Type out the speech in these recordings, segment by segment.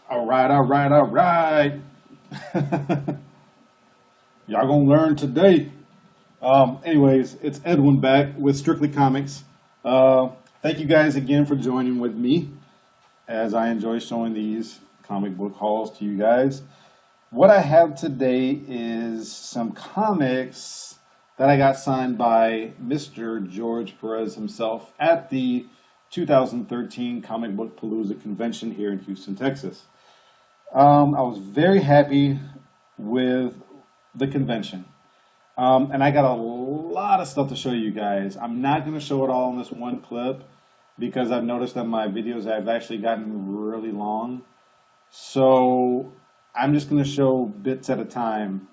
All right, all right, all right. Y'all gonna learn today. Anyways, it's Edwin back with Strictly Comics. Thank you guys again for joining with me as I enjoy showing these comic book hauls to you guys. What I have today is some comics that I got signed by Mr. George Perez himself at the 2013 Comic Book Palooza convention here in Houston, Texas. I was very happy with the convention. And I got a lot of stuff to show you guys. I'm not going to show it all in this one clip because I've noticed that my videos have actually gotten really long. So I'm just going to show bits at a time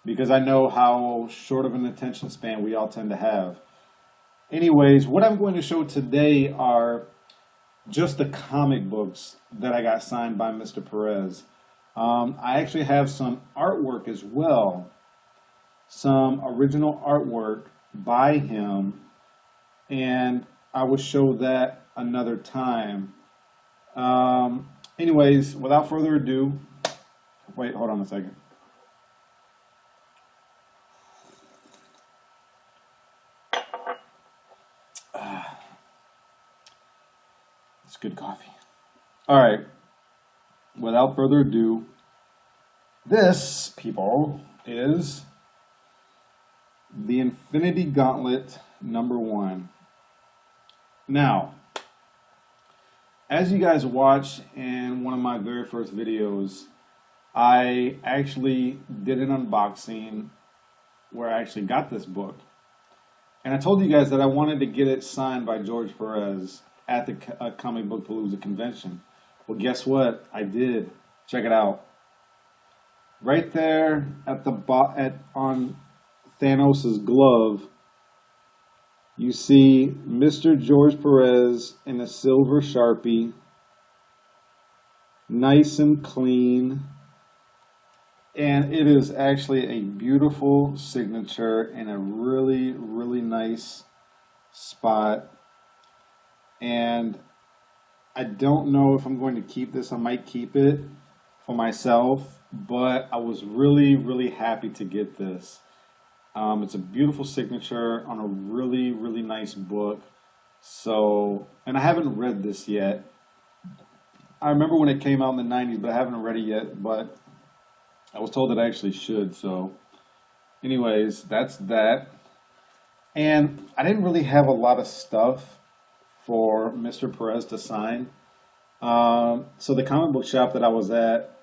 because I know how short of an attention span we all tend to have. Anyways, what I'm going to show today are just the comic books that I got signed by Mr. Perez. I actually have some artwork as well. Some original artwork by him, and I will show that another time. Anyways, without further ado, wait, hold on a second. It's good coffee. All right, without further ado, this, people, is the Infinity Gauntlet #1. Now, as you guys watched in one of my very first videos, I actually did an unboxing where I actually got this book. And I told you guys that I wanted to get it signed by George Perez at the Comic Book Palooza convention. Well, guess what? I did. Check it out. Right there at the on Thanos' glove, you see Mr. George Perez in a silver Sharpie, nice and clean, and it is actually a beautiful signature in a really, really nice spot. And I don't know if I'm going to keep this. I might keep it for myself, but I was really, really happy to get this. It's a beautiful signature on a really, really nice book. So, and I haven't read this yet. I remember when it came out in the 90s, but I haven't read it yet, but I was told that I actually should. So anyways, that's that. And I didn't really have a lot of stuff for Mr. Perez to sign. So the comic book shop that I was at,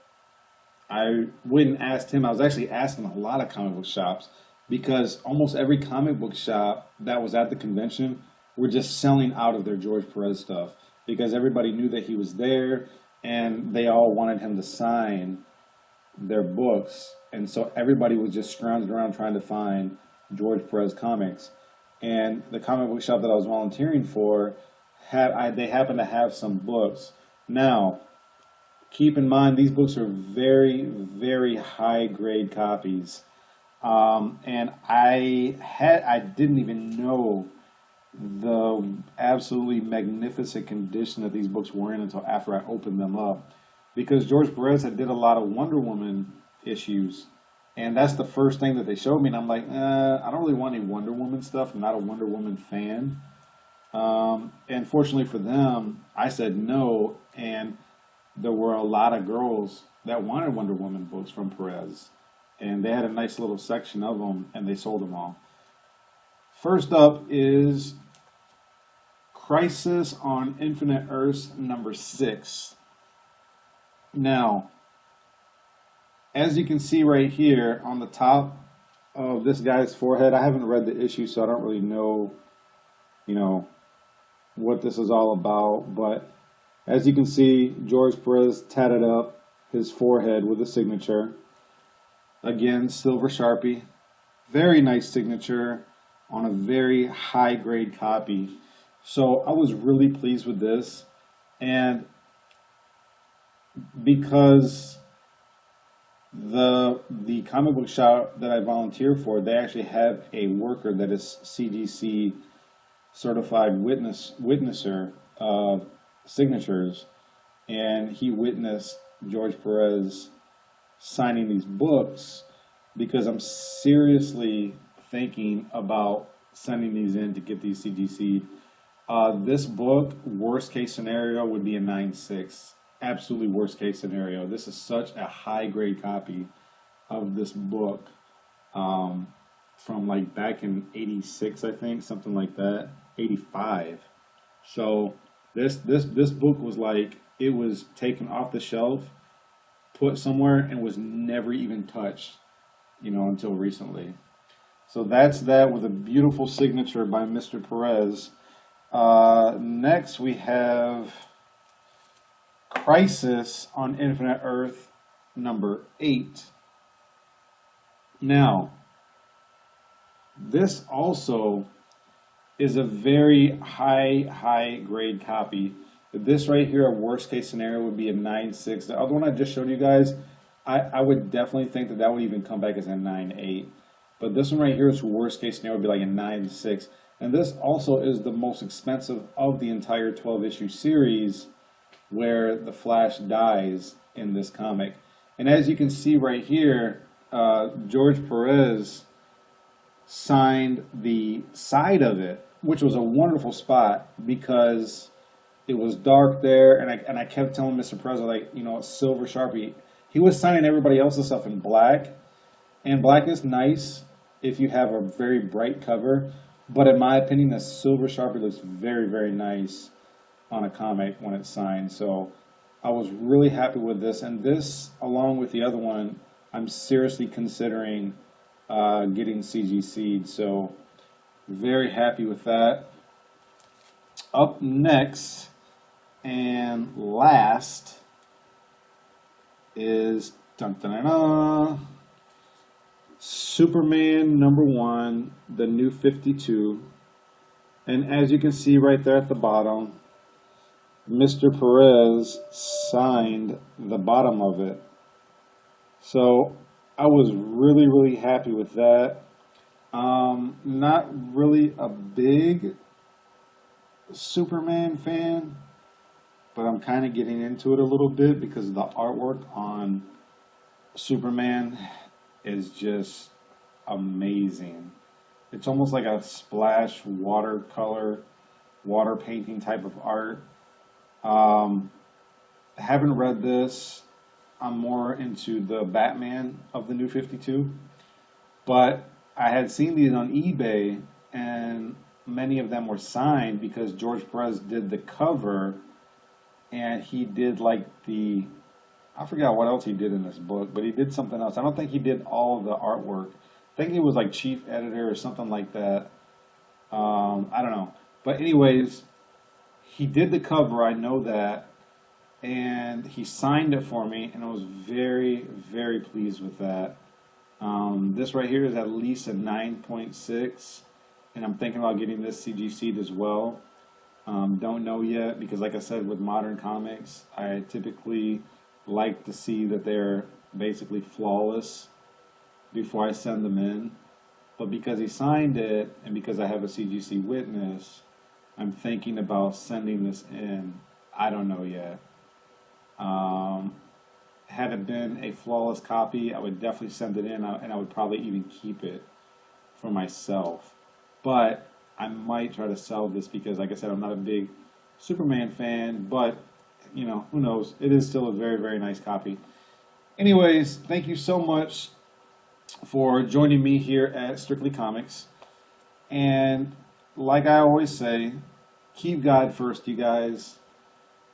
I went and asked him. I was actually asking a lot of comic book shops because almost every comic book shop that was at the convention were just selling out of their George Perez stuff because everybody knew that he was there and they all wanted him to sign their books. And so everybody was just scrounging around trying to find George Perez comics. And the comic book shop that I was volunteering for, they happened to have some books. Now, keep in mind, these books are very, very high grade copies. And I didn't even know the absolutely magnificent condition that these books were in until after I opened them up. Because George Perez had did a lot of Wonder Woman issues. And that's the first thing that they showed me. And I'm like, I don't really want any Wonder Woman stuff. I'm not a Wonder Woman fan. And fortunately for them, I said no. And there were a lot of girls that wanted Wonder Woman books from Perez. And they had a nice little section of them, and they sold them all. First up is Crisis on Infinite Earths #6. Now, as you can see right here on the top of this guy's forehead, I haven't read the issue, so I don't really know, what this is all about. But as you can see, George Perez tatted up his forehead with a signature. Again, silver Sharpie. Very nice signature on a very high grade copy. So I was really pleased with this. And because the comic book shop that I volunteer for, they actually have a worker that is CGC certified witnesser of signatures, and he witnessed George Perez signing these books because I'm seriously thinking about sending these in to get these CGC'd. This book, worst case scenario, would be a 9.6. Absolutely worst case scenario. This is such a high grade copy of this book from like back in 86, I think, something like that, 85. So this book was like, it was taken off the shelf, put somewhere, and was never even touched, until recently. So that's that with a beautiful signature by Mr. Perez. Next we have Crisis on Infinite Earth number 8. Now, this also is a very high grade copy. This right here, a worst case scenario, would be a 9.6. The other one I just showed you guys, I would definitely think that would even come back as a 9.8. But this one right here is worst case scenario, would be like a 9.6. And this also is the most expensive of the entire 12-issue series where the Flash dies in this comic. And as you can see right here, George Perez signed the side of it, which was a wonderful spot because it was dark there, and I kept telling Mr. Perez, like, silver Sharpie. He was signing everybody else's stuff in black, and black is nice if you have a very bright cover, but in my opinion, the silver Sharpie looks very nice on a comic when it's signed. So I was really happy with this, and this, along with the other one, I'm seriously considering getting CGC'd, so very happy with that. Up next and last is Superman #1, the New 52. And as you can see right there at the bottom, Mr. Perez signed the bottom of it. So I was really happy with that. Not really a big Superman fan, but I'm kind of getting into it a little bit because the artwork on Superman is just amazing. It's almost like a splash watercolor, water painting type of art. I haven't read this. I'm more into the Batman of the New 52, but I had seen these on eBay, and many of them were signed because George Perez did the cover, and he did like I forgot what else he did in this book, but he did something else. I don't think he did all of the artwork. I think he was like chief editor or something like that. I don't know. But anyways, he did the cover, I know that, and he signed it for me, and I was very pleased with that. This right here is at least a 9.6, and I'm thinking about getting this CGC'd as well. Don't know yet, because like I said, with modern comics, I typically like to see that they're basically flawless before I send them in. But because he signed it, and because I have a CGC witness, I'm thinking about sending this in. I don't know yet. Had it been a flawless copy, I would definitely send it in, and I would probably even keep it for myself. But I might try to sell this because, like I said, I'm not a big Superman fan, but, who knows? It is still a very nice copy. Anyways, thank you so much for joining me here at Strictly Comics. And like I always say, keep God first, you guys.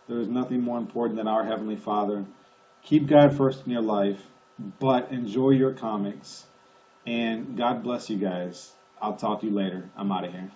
There's nothing more important than our Heavenly Father. Keep God first in your life, but enjoy your comics. And God bless you guys. I'll talk to you later. I'm out of here.